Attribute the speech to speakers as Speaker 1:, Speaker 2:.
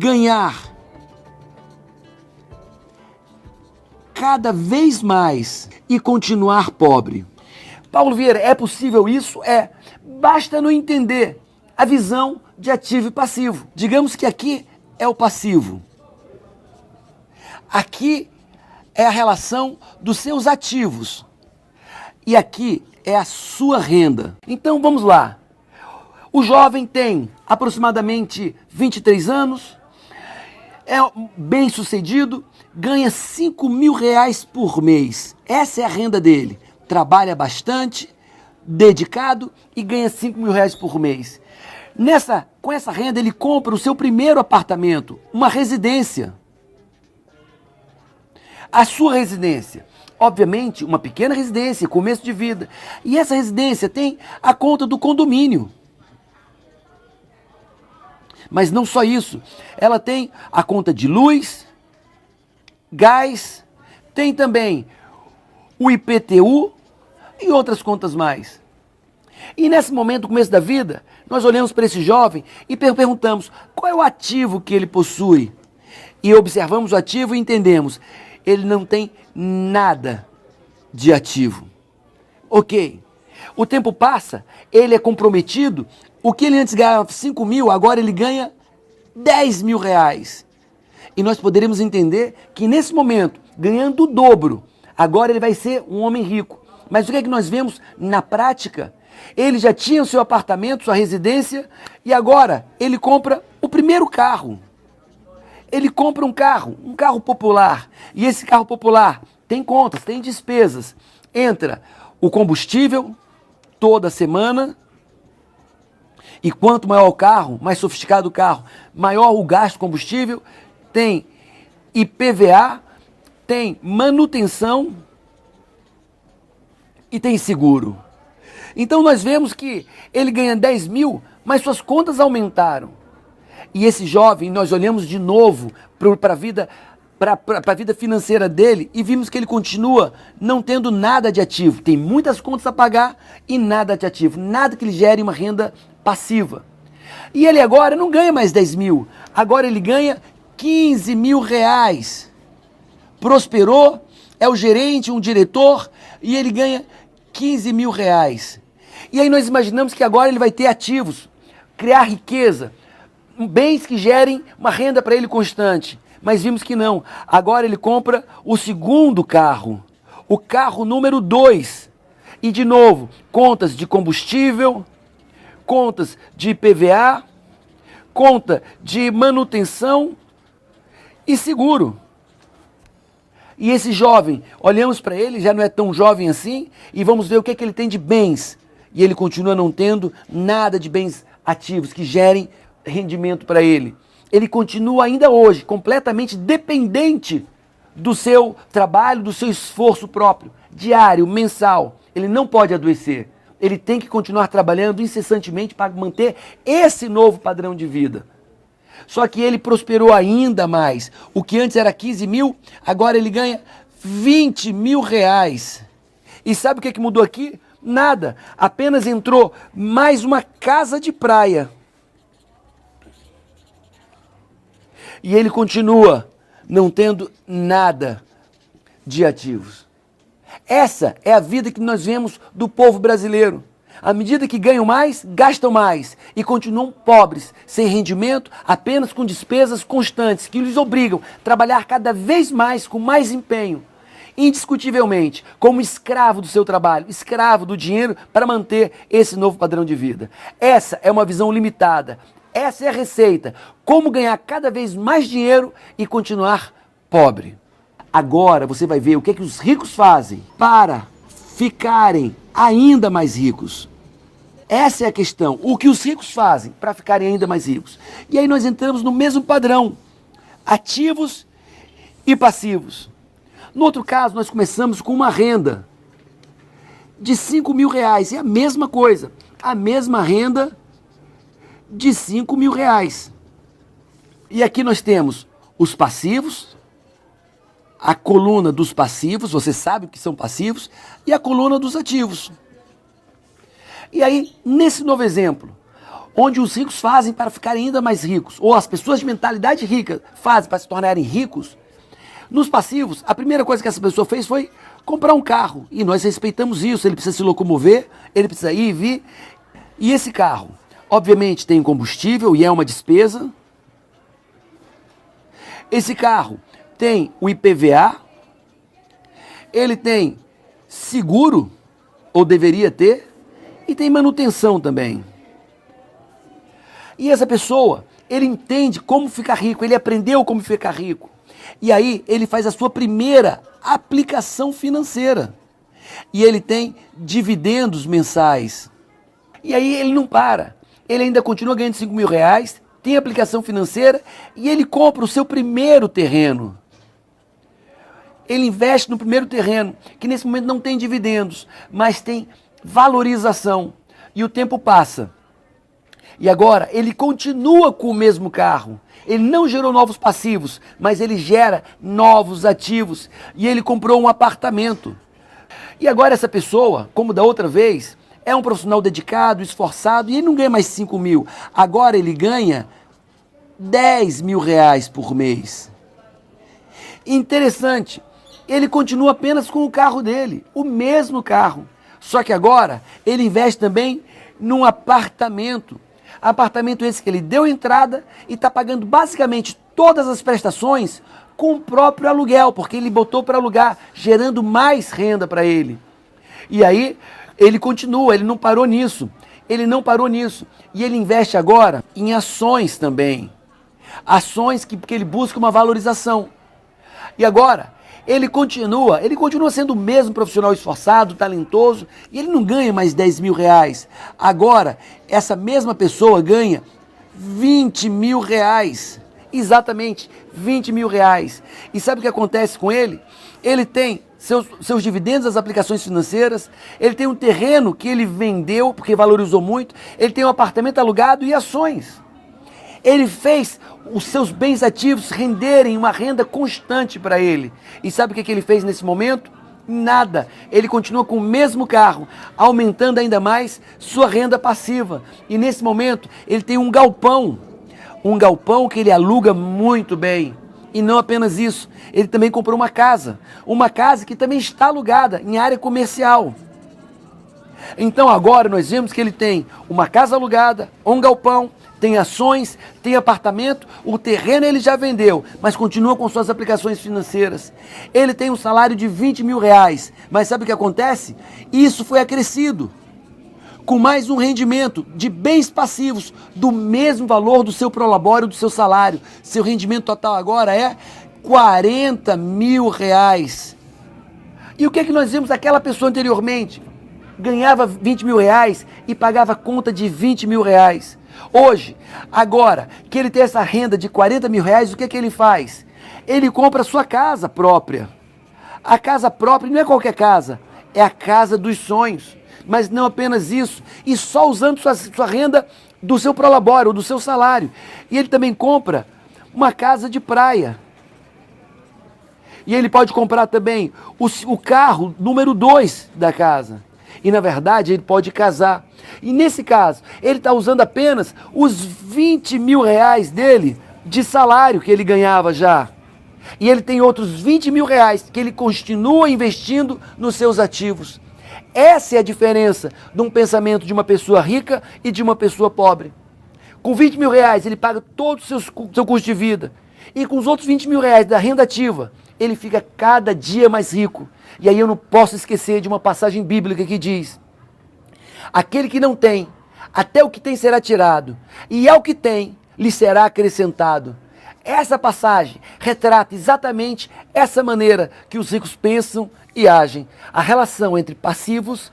Speaker 1: ganhar cada vez mais e continuar pobre. Paulo Vieira, é possível isso? É. Basta não entender a visão de ativo e passivo. Digamos que aqui é o passivo. Aqui é a relação dos seus ativos. E aqui é a sua renda. Então vamos lá. O jovem tem aproximadamente 23 anos, é bem sucedido, ganha R$ 5.000 por mês. Essa é a renda dele. Trabalha bastante, dedicado e ganha R$ 5.000 por mês. Com essa renda ele compra o seu primeiro apartamento, uma residência. A sua residência, obviamente uma pequena residência, começo de vida. E essa residência tem a conta do condomínio. Mas não só isso, ela tem a conta de luz, gás, tem também o IPTU e outras contas mais. E nesse momento, no começo da vida, nós olhamos para esse jovem e perguntamos qual é o ativo que ele possui. E observamos o ativo e entendemos, ele não tem nada de ativo. Ok, o tempo passa, ele é comprometido. O que ele antes ganhava 5 mil, agora ele ganha R$ 10.000. E nós poderíamos entender que nesse momento, ganhando o dobro, agora ele vai ser um homem rico. Mas o que é que nós vemos na prática? Ele já tinha o seu apartamento, sua residência, e agora ele compra o primeiro carro. Ele compra um carro popular. E esse carro popular tem contas, tem despesas. Entra o combustível toda semana. E quanto maior o carro, mais sofisticado o carro, maior o gasto de combustível, tem IPVA, tem manutenção e tem seguro. Então nós vemos que ele ganha 10 mil, mas suas contas aumentaram. E esse jovem, nós olhamos de novo para a vida financeira dele e vimos que ele continua não tendo nada de ativo. Tem muitas contas a pagar e nada de ativo, nada que lhe gere uma renda passiva. E ele agora não ganha mais 10 mil, agora ele ganha R$ 15.000. Prosperou, é o gerente, um diretor, e ele ganha R$ 15.000. E aí nós imaginamos que agora ele vai ter ativos, criar riqueza, bens que gerem uma renda para ele constante. Mas vimos que não. Agora ele compra o segundo carro, o carro número 2. E de novo, contas de combustível, contas de IPVA, conta de manutenção e seguro. E esse jovem, olhamos para ele, já não é tão jovem assim, e vamos ver o que é que ele tem de bens. E ele continua não tendo nada de bens ativos que gerem rendimento para ele. Ele continua ainda hoje completamente dependente do seu trabalho, do seu esforço próprio, diário, mensal. Ele não pode adoecer. Ele tem que continuar trabalhando incessantemente para manter esse novo padrão de vida. Só que ele prosperou ainda mais. O que antes era 15 mil, agora ele ganha R$ 20.000. E sabe o que mudou aqui? Nada. Apenas entrou mais uma casa de praia. E ele continua não tendo nada de ativos. Essa é a vida que nós vemos do povo brasileiro. À medida que ganham mais, gastam mais e continuam pobres, sem rendimento, apenas com despesas constantes que lhes obrigam a trabalhar cada vez mais com mais empenho, indiscutivelmente, como escravo do seu trabalho, escravo do dinheiro para manter esse novo padrão de vida. Essa é uma visão limitada. Essa é a receita. Como ganhar cada vez mais dinheiro e continuar pobre. Agora você vai ver o que os ricos fazem para ficarem ainda mais ricos. Essa é a questão. O que os ricos fazem para ficarem ainda mais ricos. E aí nós entramos no mesmo padrão. Ativos e passivos. No outro caso, nós começamos com uma renda de R$ 5.000. É a mesma coisa. A mesma renda de R$ 5.000. E aqui nós temos os passivos, a coluna dos passivos, você sabe o que são passivos, e a coluna dos ativos. E aí, nesse novo exemplo, onde os ricos fazem para ficarem ainda mais ricos, ou as pessoas de mentalidade rica fazem para se tornarem ricos. Nos passivos, a primeira coisa que essa pessoa fez foi comprar um carro, e nós respeitamos isso. Ele precisa se locomover, ele precisa ir e vir, e esse carro, obviamente, tem combustível e é uma despesa. Esse carro tem o IPVA, ele tem seguro, ou deveria ter, e tem manutenção também. E essa pessoa, ele entende como ficar rico, ele aprendeu como ficar rico. E aí ele faz a sua primeira aplicação financeira. E ele tem dividendos mensais. E aí ele não para. Ele ainda continua ganhando 5 mil reais, tem aplicação financeira e ele compra o seu primeiro terreno. Ele investe no primeiro terreno, que nesse momento não tem dividendos, mas tem valorização. E o tempo passa. E agora ele continua com o mesmo carro. Ele não gerou novos passivos, mas ele gera novos ativos. E ele comprou um apartamento. E agora essa pessoa, como da outra vez, é um profissional dedicado, esforçado, e ele não ganha mais 5 mil. Agora ele ganha 10 mil reais por mês. Interessante, ele continua apenas com o carro dele, o mesmo carro. Só que agora ele investe também num apartamento. Apartamento esse que ele deu entrada e está pagando basicamente todas as prestações com o próprio aluguel, porque ele botou para alugar, gerando mais renda para ele. E aí ele continua, ele não parou nisso. Ele não parou nisso. E ele investe agora em ações também. Ações porque ele busca uma valorização. E agora ele continua sendo o mesmo profissional esforçado, talentoso, e ele não ganha mais 10 mil reais. Agora, essa mesma pessoa ganha 20 mil reais. Exatamente, 20 mil reais. E sabe o que acontece com ele? Ele tem seus dividendos das aplicações financeiras, ele tem um terreno que ele vendeu porque valorizou muito, ele tem um apartamento alugado e ações. Ele fez os seus bens ativos renderem uma renda constante para ele. E sabe o que ele fez nesse momento? Nada. Ele continua com o mesmo carro, aumentando ainda mais sua renda passiva. E nesse momento ele tem um galpão que ele aluga muito bem. E não apenas isso, ele também comprou uma casa que também está alugada em área comercial. Então agora nós vemos que ele tem uma casa alugada, um galpão, tem ações, tem apartamento, o terreno ele já vendeu, mas continua com suas aplicações financeiras. Ele tem um salário de 20 mil reais, mas sabe o que acontece? Isso foi acrescido com mais um rendimento de bens passivos do mesmo valor do seu prolabore, do seu salário. Seu rendimento total agora é 40 mil reais. E o que é que nós vimos daquela pessoa anteriormente? Ganhava 20 mil reais e pagava conta de 20 mil reais. Hoje, agora que ele tem essa renda de 40 mil reais, o que é que ele faz? Ele compra a sua casa própria. A casa própria não é qualquer casa, é a casa dos sonhos. Mas não apenas isso, e só usando sua renda do seu prolabore ou do seu salário. E ele também compra uma casa de praia. E ele pode comprar também o carro número 2 da casa. E na verdade ele pode casar. E nesse caso, ele está usando apenas os 20 mil reais dele de salário que ele ganhava já. E ele tem outros 20 mil reais que ele continua investindo nos seus ativos. Essa é a diferença de um pensamento de uma pessoa rica e de uma pessoa pobre. Com 20 mil reais ele paga todo o seu custo de vida. E com os outros 20 mil reais da renda ativa, ele fica cada dia mais rico. E aí eu não posso esquecer de uma passagem bíblica que diz: aquele que não tem, até o que tem será tirado, e ao que tem, lhe será acrescentado. Essa passagem retrata exatamente essa maneira que os ricos pensam e agem. A relação entre passivos